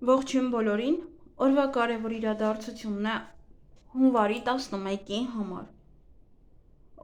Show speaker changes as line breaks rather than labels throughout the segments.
Ողջույն բոլորին, օրվա կարևոր իրադարձությունն է հունվարի 11-ի համար։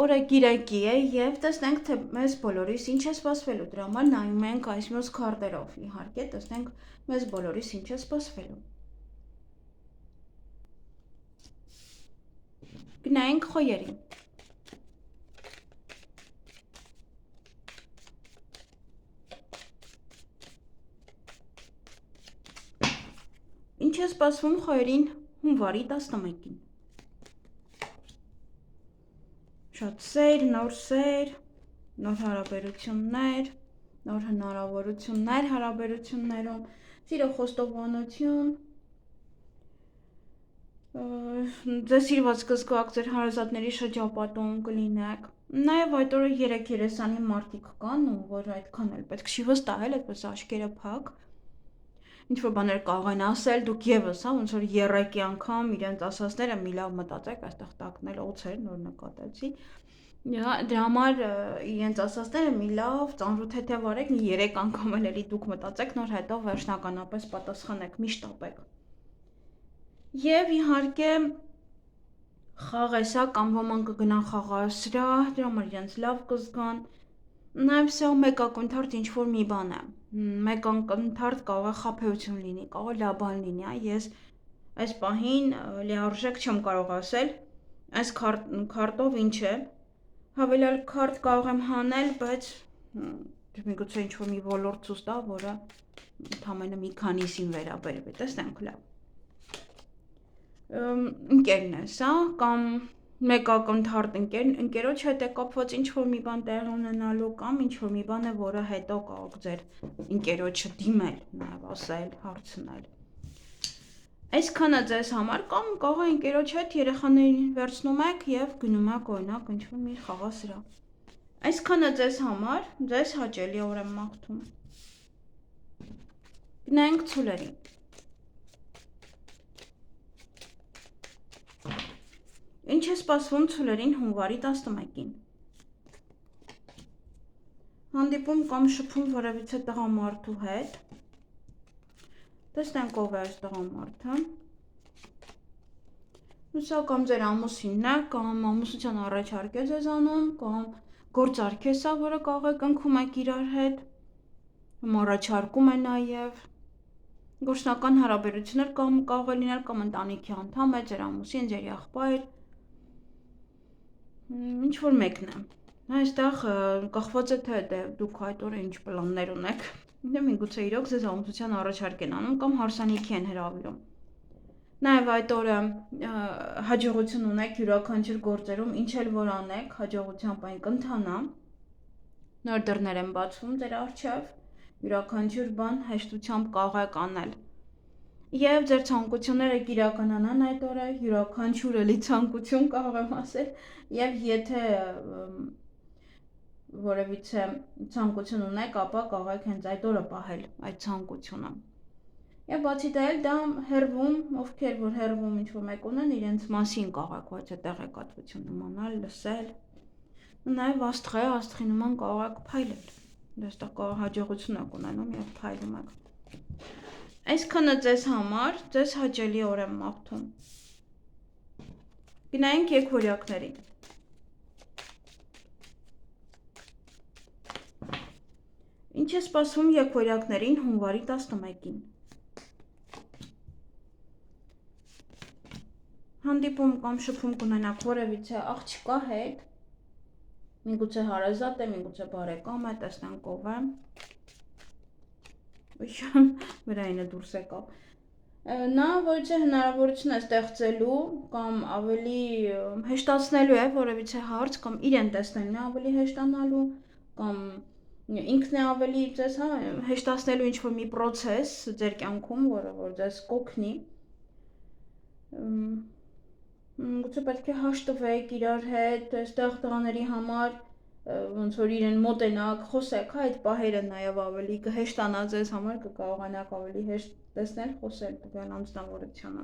Օրը գիրակի է և տեսնենք, թե մեզ բոլորիս ինչ է սպասվելու, դրա համար նայում ենք այս մյուս քարտերով, իհարկե, տեսնենք մեզ բոլորիս ինչ է սպասվելու։ Գնայինք խոյերին։ Ինչ է սպասվում խոյերին հունվարի 11-ին։ Շատ սեր, նոր հարաբերություններ, նոր հնարավորություններ հարաբերություններում, սիրո խոստովանություն, ձեզ սիրված կզգաք, ձեր հարազատների շրջապատում կլինեք։ Նաև այդ օրը 3 երեսանի մարդիկ կան, ու որ այդքան էլ պետք չի վստահել, այդպես աչքերը փակ։ Ինչ-որ բաներ կարող են ասել, դուք եւս, ոնց որ երեկի անգամ իրենց ասածները մի լավ մտածեք, այստեղ տակնել օծեր, նոր նկատեցի։ Դրա համար իրենց ասածները մի լավ ծանրութեթև արեք, մի 3 անգամ էլ էլի դուք մտածեք, նոր հետո վերջնականապես պատասխանեք, միշտ ապեք։ Եվ իհարկե խաղ է սա, կամ ոմանք կգնան խաղասրահ, դրա համար իրենց լավ կզգան։ Նաև սա մեկ ակնթարթ ինչ-որ մի բան է։ Մեկ ակնթարթ կարող է խաբեություն լինի, կարող է լավ բան լինի, ես այս պահին լիարժեք չեմ կարող ասել, այս քարտով ինչ է, հավելյալ քարտ կարող եմ հանել, բայց միգուցե ինչ-որ մի ոլորտ ցույց տա, որը ընդամենը մի քանիսին վերաբերվի, տեսնենք լավ։ Ընկերն է սա, կամ մեկ ակնթարթ ընկերոջ հետ է կապված ինչ-որ մի բան տեղի ունենալու, կամ ինչ-որ մի բան է, որը հետո կարող ձեր ընկերոջը դիմել, նաև ասել, հարցնել։ Այսքանը ձեզ համար, կամ կարող է ընկերոջ հետ երեխաներին վերցնում եք և գնում եք օրինակ ինչ-որ մի խաղասրահ։ Այսքանը ձեզ համար, ձեզ հաճելի օր եմ մաղթում։ Գնայինք ցուլերին։ Ինչ է սպասվում ցուլերին հունվարի 11-ին։ Հանդիպում կամ շփում որևիցե տղամարդու հետ։ Տեսնենք ով է այս տղամարդը։ Սա կամ ձեր ամուսինն է, կամ ամուսնության առաջարկ է ձեզ անում, կամ գործարք է սա, որը կարող եք ընկնում եք իրար հետ, առաջարկում է նաև։ Գործնական հարաբերություններ կարող է լինել, կամ ընտանիքի անդամ է, ձեր ամուսին, ձեր եղբայր, ինչ-որ մեկն է։ Այստեղ կախված է, թե դուք այդ օրը ինչ պլաններ ունեք։ Միգուցե իրոք ձեզ ամուսնության առաջարկ են անում, կամ հարսանիքի են հրավիրում։ Նաև այդ օրը հաջողություն ունեք յուրաքանչյուր գործերում, ինչ էլ որ անեք, հաջողությամբ այն կընթանա։ Նոր դռներ են բացվում ձեր առջև, յուրաքանչյուր բան հեշտությամբ կարող եք անել։ Եվ ձեր ցանկությունները կիրականանան այդ օրը, յուրաքանչյուր էլի ցանկություն կարող եմ ասել, եւ եթե որևիցե ցանկություն ունեք, ապա կարող եք հենց այդ օրը պահել այդ ցանկությունը։ Եվ բացի դա էլ դա հերվում, ովքեր որ հերվում ինչ-որ մեկ ունեն, իրենց մասին կարող եք ոչ տեղեկատվություն իմանալ, լսել։ Նաև աստղի նման կարող եք փայլել։ Դստեղ կարող հաջողություն եք ունենում եւ փայլում եք։ Այսքանը ձեզ համար, ձեզ հաճելի օր եմ մաղթում։ Գնայինք եկվորյակներին։ Ինչ է սպասվում եկվորյակներին հունվարի 11-ին։ Հանդիպում կամ շփում կունենաք որևիցե աղջկա հետ, միգուցե հարազատ է, միգուցե բարեկամ է, տեսնենք ով է։ Վրայինը դուրս եկավ։ Նա որևիցե հնարավորություն է ստեղծելու կամ ավելի հեշտացնելու է որևիցե հարց, կամ իրեն տեսնելն է ավելի հեշտանալու, կամ ինքն է ավելի ձեզ հեշտացնելու ինչ-որ մի պրոցես ձեր կյանքում, որը որ ձեզ կօգնի։ Գուցե պետք է հաշտվեք իրար հետ, այստեղ տղաների համար ոնց որ իրեն մոտենաք, խոսեք, այդ պահերը նաև ավելի կհեշտանա ձեզ համար, կկարողանաք ավելի հեշտ տեսնել, խոսել տվյալ անձնավորությունը։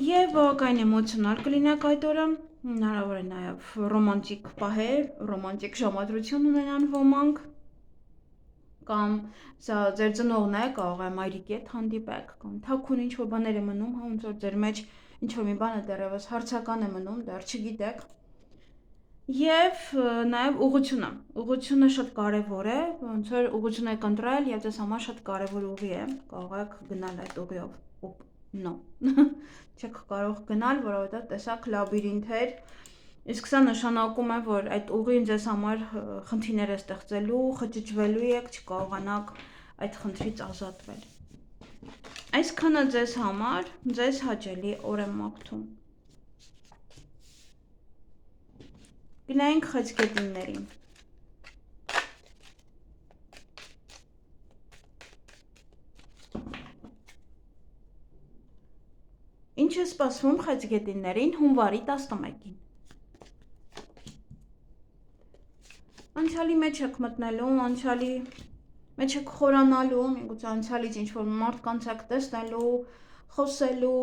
Եվ բավականին էմոցիոնալ կլինեք այդ օրը, հնարավոր է նաև ռոմանտիկ պահեր, ռոմանտիկ ժամադրություն ունենան ոմանք։ կամ սա ձեր ծնողն է, կարող է մայրիկի հետ հանդիպեք, կամ թաքուն ինչ-որ բաներ է մնում, հա ոնց որ ձեր մեջ ինչ-որ մի բան է դեռևս հարցական է մնում, դեռ չգիտեք։ Եվ նաև ուղղությունը շատ կարևոր է, ոնց որ ուղղություն եք ընտրել եւ ձեզ համար շատ կարևոր ուղի է, կարող եք գնալ այդ ուղիով։ No։ Չեք կարող գնալ, որովհետեւ տեսակ լաբիրինթեր, իսկ սա նշանակում է, որ այդ ուղին ձեզ համար խնդիրներ է ստեղծելու, խճճվելու եք, չկարողանաք այդ խնդրից ազատվել։ Այսքանը ձեզ համար, ձեզ հաճելի օր եմ մաղթում։ Գնայինք խեցգետիններին։ Ինչ է սպասվում խեցգետիններին հունվարի 11-ին։ Անցյալի մեջ եք մտնելու, անցյալի մեջ եք խորանալու, միգուցե անցյալից ինչ-որ մարդկանց եք տեսնելու, խոսելու,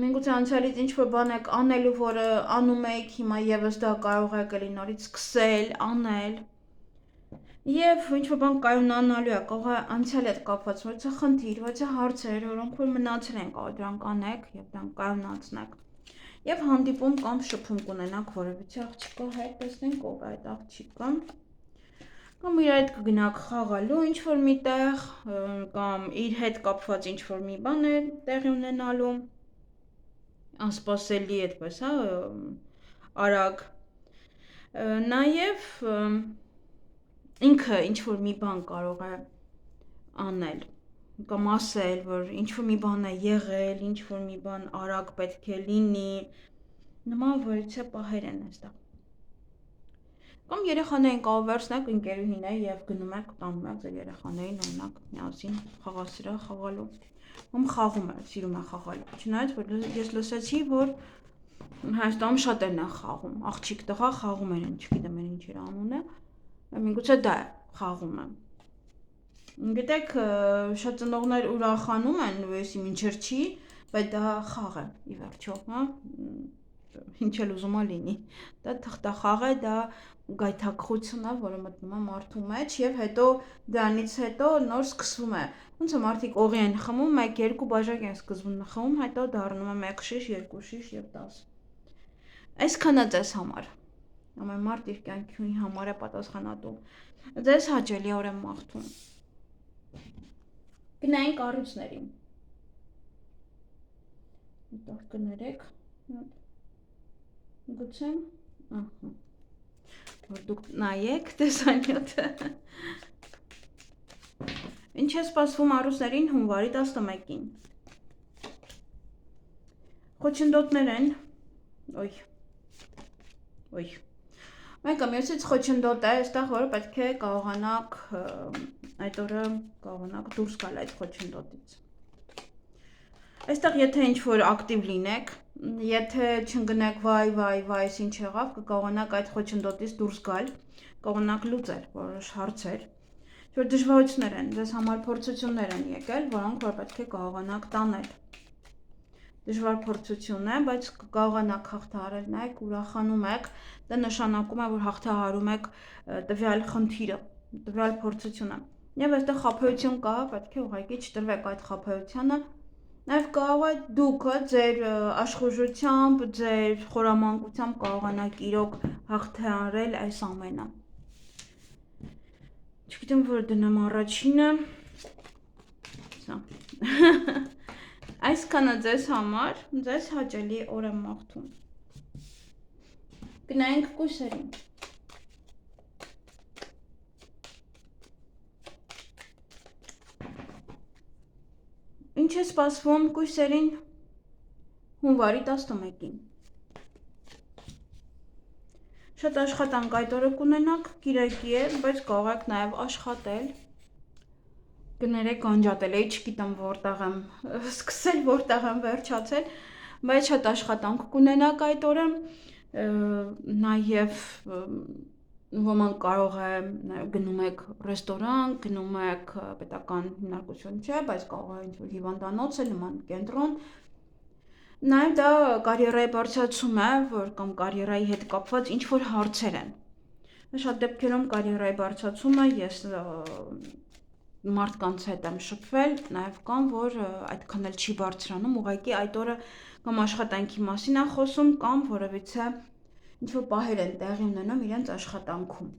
միգուցե անցյալից ինչ-որ բան եք անելու, որը անում եք, հիմա եւս դա կարող եք էլի նորից սկսել, անել։ Եվ ինչ-որ բան կայունանալու է, կարող է անցյալ հետ կապված, որից է խնդիր, որից է հարցեր, որոնք որ մնացել են, կարող դրանք անեք եւ դրանք կայունացնեք։ Եվ հանդիպում կամ շփում կունենաք որևիցե աղջիկա հետ, տեսնենք ով է այդ աղջիկը։ Կամ իր հետ կգնաք խաղալու ինչ-որ միտեղ, կամ իր հետ կապված ինչ-որ մի բան է տեղի ունենալու, անսպասելի այդպես, հա, արագ։ Նաև ինքը ինչ-որ մի բան կարող է անել, կամ ասել, որ ինչ-որ մի բան է եղել, ինչ-որ մի բան արագ պետք է լինի, նման որիցե պահեր են այստեղ։ Կամ երեխաներին կարող վերցնեք ընկերուհին է եւ գնում եք տանում եք ձեր երեխաներին օրինակ միասին խաղասրահ խաղալու։ Ում խաղում է, սիրում է խաղալ։ Չնայած որ ես լսեցի, որ Հայաստանում շատերն են խաղում, աղջիկ տղա խաղում են, չգիտեմ ինչ իր անունը, միգուցե դա է, խաղում են։ Գիտեք, շատ ծնողներ ուրախանում են, լույսի մինչեր չի, բայց դա խաղ է, ի վերջո, հա, ինչ էլ ուզում է լինի։ Դա թղթախաղ է, դա գայթակղություն է, որը մտնում է մարդու մեջ եւ հետո դրանից հետո նոր սկսվում է։ Ոնց է մարդիկ օղի են խմում, 1-2 բաժակ են սկզբում խմում, հետո դառնում է 1 շիշ, 2 շիշ եւ 10։ Այսքանը ձեզ համար։ Ամեն մարդ իր կյանքի համար է պատասխանատու։ Ձեզ հաճելի օր եմ մաղթում։ Գնային կառույցներին։ Այդտեղ կներեք։ Գուցե, ահա։ Որ դուք նայեք տեսանյութը։ Ինչ է սպասվում առուսներին հունվարի 11-ին։ Խոչընդոտներ են, ոյ, մեկը մյուսից խոչընդոտ է, այստեղ որ պետք է կարողանաք այդ օրը կարողանաք դուրս գալ այդ խոչընդոտից։ Այստեղ եթե ինչ-որ ակտիվ լինեք, եթե չընկնեք վայ, ինչ եղավ, կկարողանաք այդ խոչընդոտից դուրս գալ, կարողանաք լուծել որոշ հարցեր, որ դժվարություններ են, ձեզ համար փորձություններ են եկել, որոնք որ պետք է կարողանաք տանել։ Դժվար փորձություն է, բայց կկարողանաք հաղթահարել, նայեք, ուրախանում եք, դա նշանակում է, որ հաղթահարում եք տվյալ խնդիրը, տվյալ փորձությունը։ Եվ այստեղ խաբեություն կա, պետք է ուղղակի չտրվեք այդ խաբեությանը։ Նաև կարող է դուք ձեր աշխուժությամբ, ձեր խորամանկությամբ կարողանաք իրոք հաղթահարել այս ամենը։ Չգիտեմ, որ դնեմ առաջինը։ Սա։ Այսքանը ձեզ համար, ձեզ հաճելի օր եմ մաղթում։ Գնայինք կույսերին։ Ինչ է սպասվում կույսերին հունվարի 11-ին։ Շատ աշխատանք այդ օրը կունենաք, կիրակի է, բայց կարող եք նաև աշխատել։ Կներեք անջատել, չգիտեմ որտեղ եմ սկսել, որտեղ եմ վերջացել, բայց շատ աշխատանք կունենաք այդ օրը, նաև ոմանք կարող է գնում եք ռեստորան, գնում եք պետական հիմնարկություն չէ, բայց կարող է ինչ-որ հիվանդանոց է, նման կենտրոն։ Նաև դա կարիերայի բարձրացում է, որ կամ կարիերայի հետ կապված ինչ-որ հարցեր են։ Շատ դեպքերում կարիերայի բարձրացումը ես մարդկանց հետ եմ շփվել, նաև կան, որ այդքան էլ չի բարձրանում, ուղղակի այդ օրը կամ աշխատանքի մասին է խոսում, կամ որևիցե ինչ-որ պահեր են տեղի ունենում իրենց աշխատանքում։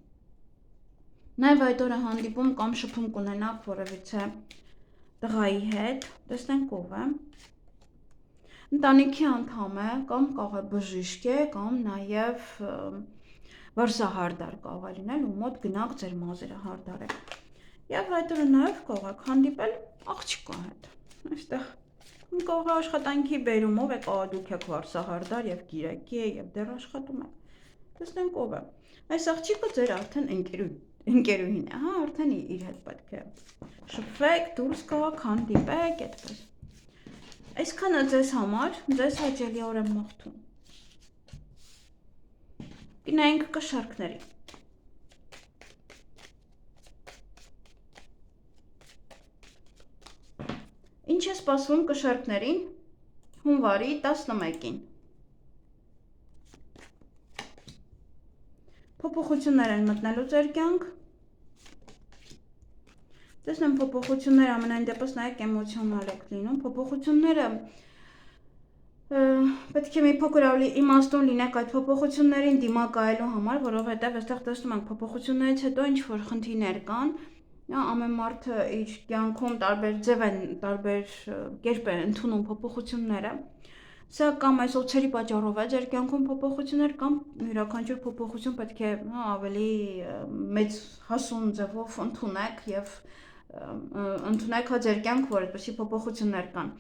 Նաև այդ օրը հանդիպում կամ շփում կունենաք որևիցե տղայի հետ, տեսնենք ով է։ Ընտանիքի անդամ է, կամ կարող է բժիշկ է, կամ նաև վարսահարդար կարող է լինել, ու մոտ գնաք ձեր մազերը հարդարեք։ Եվ այդ օրը նաև կարող եք հանդիպել աղջկա հետ։ Այստեղ կարող է աշխատանքի բերումով է, կարող դուք եք վարսահարդար եւ գիրակի է եւ դեռ աշխատում եք։ Տեսնենք ով է։ Այս աղջիկը ձեր արդեն ընկերուհին է, հա, արդեն իր հետ պետք է շփվեք, դուրս գաք, հանդիպեք, այդպես։ Այսքանը ձեզ համար, ձեզ հաճելի օր եմ մաղթում։ Գնայինք կշարքների։ Ինչ է սպասվում կշարքներին հունվարի 11-ին։ Փոփոխություններ են մտնելու ձեր կյանք։ Տեսնեմ փոփոխությունները ամենայն դեպս նայեք էմոցիոնալ եք լինում։ Փոփոխությունները պետք է մի փոքր ավելի իմաստուն լինեք այդ փոփոխություններին դիմակայելու համար, որովհետև այստեղ տեսնում ենք փոփոխություններից հետո ինչ որ խնդիրներ կան։ Ամեն մարդը իր կյանքում տարբեր ձև են, տարբեր կերպ են ընդունում փոփոխությունները։ Սա կամ այս օծերի պատճառով է ձեր կյանքում փոփոխություններ, կամ յուրաքանչյուր փոփոխություն պետք է ավելի մեծ հասուն ձևով ընդունեք եւ ընդունեք հա ձեր կյանք, որ այդպիսի փոփոխություններ կան։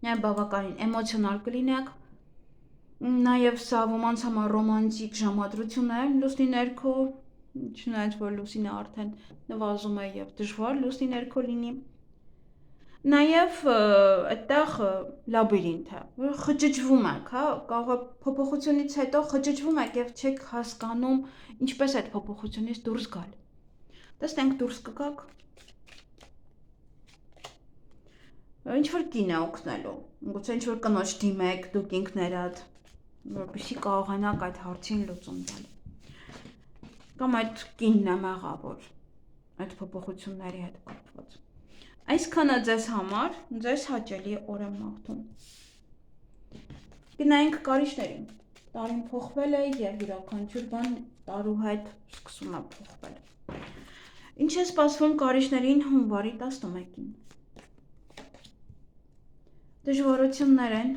Նաեւ բավականին էմոցիոնալ կլինեք։ Նաեւ սա ոմանց համար ռոմանտիկ ժամադրություն է լուսնի ներքո, չնայած որ լուսինը արդեն նվազում է եւ դժվար լուսնի ներքո լինի։ Նաեւ այդտեղ լաբիրինթ է, որ խճճվում եք, հա, կարող է փոփոխությունից հետո խճճվում եք եւ չեք հասկանում ինչպես այդ փոփոխությունից դուրս գալ։ Տեսնենք դուրս կգաք։ Ինչ որ կին է օգնելու, գուցե ինչ որ կնոջ դիմեք դուք ինքներդ, որպեսզի կարողանաք այդ հարցին լուծում տալ։ Կամ այդ կինն է մեղավոր այդ փոփոխությունների հետ կապված։ Այսքանը ձեզ համար, ձեզ հաճելի օր եմ մաղթում։ Գնայինք կարիճներին։ Տարին փոխվել է եւ յուրաքանչյուր բան տարու հետ սկսում է փոխվել։ Ինչ է սպասվում կարիճներին հունվարի 11-ին։ Դժվարություններ են,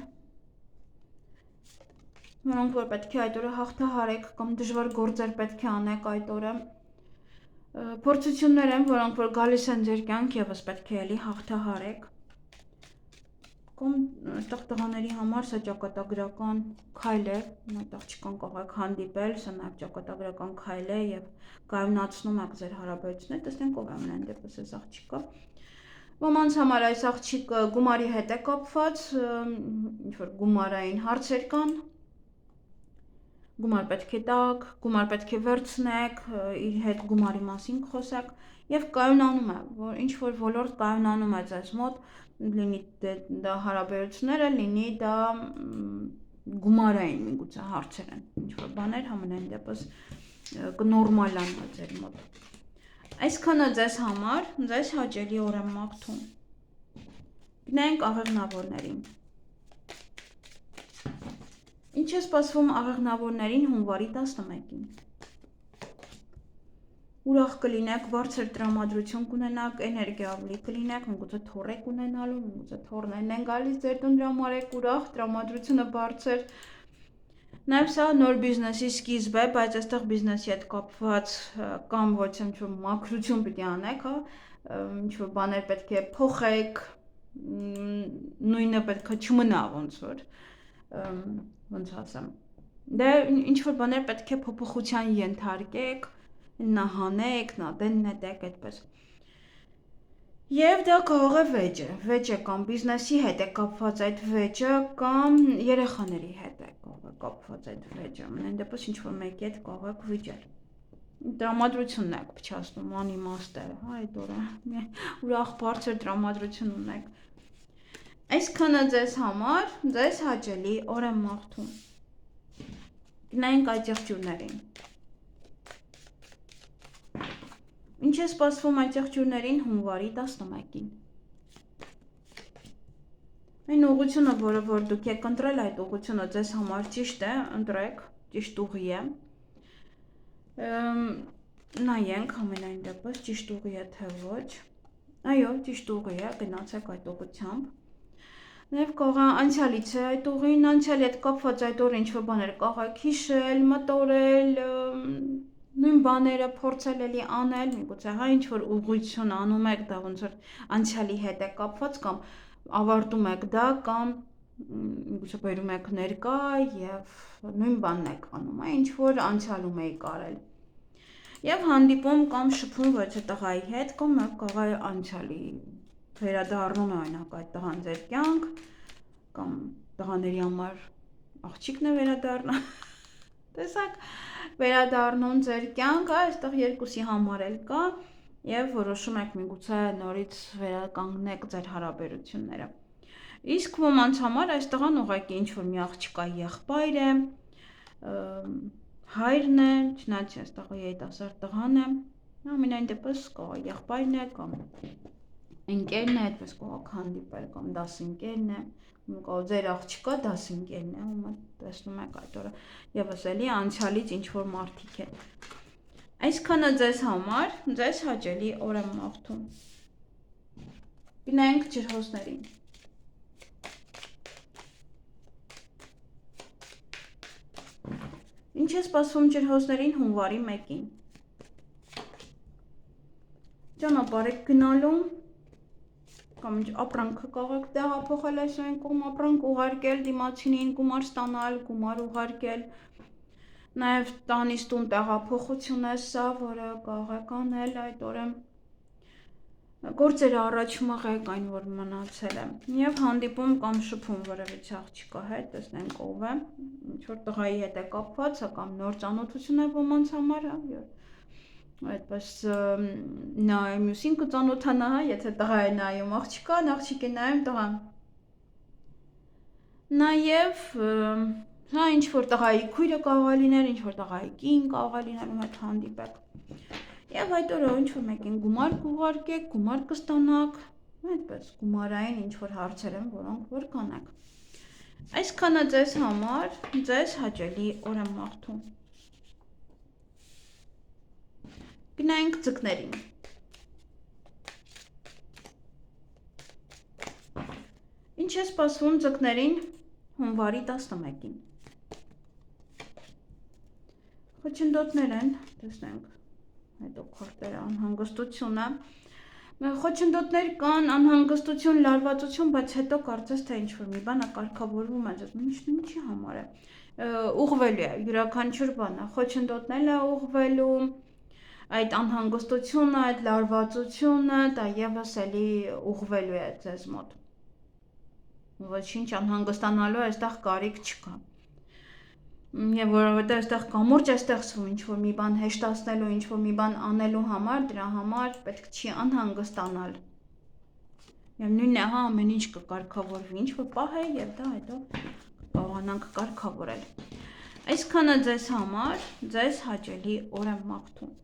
որոնք որ պետք է այդ օրը հաղթահարեք, կամ դժվար գործեր պետք է անեք այդ օրը։ Փորձություններ են, որոնք որ գալիս են ձեր կյանք, եւս պետք է էլի հաղթահարեք։ Կամ այդտեղ տղաների համար սա ճակատագրական քայլ է, այդ աղջկան կարող եք հանդիպել, սա նաեւ ճակատագրական քայլ է եւ կայունացնում եք ձեր հարաբերությունները, տեսնենք ով է ամենայն դեպս այս աղջիկը։ Ոմանց համար այս աղջիկը գումարի հետ է կապված, ինչ որ գումարային հարցեր կան, գումար պետք է տաք, գումար պետք է վերցնեք, իր հետ գումարի մասին խոսեք եւ կայունանում է, որ ինչ որ ոլորտ կայունանում է ձեզ մոտ, լինի դա հարաբերությունները, լինի դա գումարային միգուցե հարցեր են, ինչ որ բաներ ամենայն դեպս կնորմալանա ձեր մոտ։ Այսքանը ձեզ համար, ձեզ հաճելի օր եմ մաղթում։ Գնայինք աղեղնավորներին։ Ինչ է սպասվում աղեղնավորներին հունվարի 11-ին։ Ուրախ կլինեք, բարձր տրամադրություն կունենաք, էներգիալի կլինեք, միգուցե թոռ եք ունենալու, միգուցե թոռներն են գալիս ձեր տուն դրամարեք, ուրախ, տրամադրությունը բարձր։ Նաև սա նոր բիզնեսի սկիզբ է, բայց այստեղ բիզնեսի հետ կապված կամ ոչ ինչ-որ մաքրություն պիտի անեք, հա, ինչ-որ բաներ պետք է փոխեք, նույնը պետք է չմնա ոնց որ, ոնց ասեմ, դե ինչ-որ բաներ պետք է փոփոխության ենթարկեք, նահանեք, նատեն նետեք, այդպես։ Եվ դա կարող է վեճ է կամ բիզնեսի հետ է կապված այդ վեճը, կամ երեխաների հետ է կարող է կապված այդ վեճը, ամենայն դեպս ինչ-որ մեկի հետ կարող եք վիճել։ Տրամադրությունն եք փչացնում, անիմաստ է, հա, այդ օրը, ուրախ բարձր տրամադրություն ունեք։ Այսքանը ձեզ համար, ձեզ հաճելի օր եմ մաղթում։ Գնայինք այդ եղջյուրներին։ Ինչ է սպասվում այդ եղջյուրներին հունվարի 11-ին։ Այն ուղղությունը, որը որ դուք եք ընտրել, այդ ուղղությունը ձեզ համար ճիշտ է, ընտրեք, ճիշտ ուղի է։ Նայենք ամենայն դեպս ճիշտ ուղի է թե ոչ։ Այո, ճիշտ ուղի է, գնացեք այդ ուղղությամբ։ Նաև կարող է անցյալից է այդ ուղին, անցյալի հետ կապված այդ օրը ինչ-որ բաներ կարող եք հիշել, մտորել, նույն բաները փորձել էլի անել, միգուցե հա ինչ-որ ուղղություն անում եք, դա ոնց որ անցյալի հետ է կապված կամ ավարտում եք դա կամ միգուցե բերում եք ներկա եւ նույն բանն եք անում, ինչ որ անցյալում եք արել։ Եվ հանդիպում կամ շփում ոչ տղայի հետ կամ կարող է անցյալի վերադառնում է օրինակ այդ տղան ձեր կյանք կամ տղաների համար աղջիկն է վերադառնա։ Տեսակ վերադառնում ձեր կյանք, այստեղ երկուսի համար էլ կա եւ որոշում եք միգուցե նորից վերականգնեք ձեր հարաբերությունները։ Իսկ ոմանց համար այս տղան ուղղակի ինչ որ մի աղջկա եղբայր է, հայրն է, չնայած այստեղ երիտասարդ տղան է, ամենայն դեպս կարող է եղբայրն է կամ ընկերն է, այդպես կարող եք հանդիպել կամ դասընկերն է, կարող ձեր աղջկա դասընկերն է, ում տեսնում եք այդ օրը, եւս էլի անցյալից ինչ որ մարդիկ է։ Այսքանը ձեզ համար, ձեզ հաճելի օր եմ մաղթում։ Գնանք ջրհոսներին։ Ինչ է սպասվում ջրհոսներին հունվարի 1-ին։ Ճանապարհ եք գնալու կամ ապրանքը կարող եք տեղափոխել այս այն կողմ, ապրանք ուղարկել դիմացինին, գումար ստանալ, գումար ուղարկել։ Նաև տանից տուն տեղափոխություն է սա, որը կարող եք անել այդ օրը։ Գործերը առաջ մղեք այն, որ մնացել է։ Եվ հանդիպում կամ շփում որևիցե աղջկա հետ, տեսնենք ով է, ինչ որ տղայի հետ է կապված, կամ նոր ծանոթություն է ոմանց համար, այդպես նայում մյուսին կծանոթանա, եթե տղա է նայում աղջկան, աղջիկ է նայում տղան։ Նաև հա ինչ որ տղայի քույրը կարող է լինել, ինչ որ տղայի կին կարող է լինել, ում հետ հանդիպեք։ Եվ այդ օրը ինչ որ մեկին գումար կուղարկեք, գումար կստանաք, այդպես գումարային ինչ որ հարցեր են, որոնք որ կանեք։ Այսքանը ձեզ համար, ձեզ հաճելի օր եմ մաղթում։ Գնանք ձկներին։ Ինչ է սպասվում ձկներին հունվարի 11-ին։ Խոչընդոտներ են, տեսնենք, հետո քարտերը անհանգստությունը։ Խոչընդոտներ կան, անհանգստություն, լարվածություն, բայց հետո կարծես թե ինչ-որ մի բան կարգավորվում է, ինչի համար է, ուղղվելու է, յուրաքանչյուր բանը, խոչընդոտնել է ուղղվելու, այդ անհանգստությունը, այդ լարվածությունը, դա եւս էլի ուղղվելու է ձեզ մոտ։ Ոչինչ անհանգստանալու այստեղ կարիք չկա։ Եվ որովհետեւ այստեղ կամուրջ է ստեղծվում ինչ-որ մի բան հեշտացնելու, ինչ-որ մի բան անելու համար, դրա համար պետք չի անհանգստանալ։ Եվ նույնն է, հա, ամեն ինչ կկարգավորվի, ինչ-որ պահ է եւ դա հետո կարողանանք կարգավորել։ Այսքանը ձեզ համար, ձեզ հաճելի օր եմ մաղթում։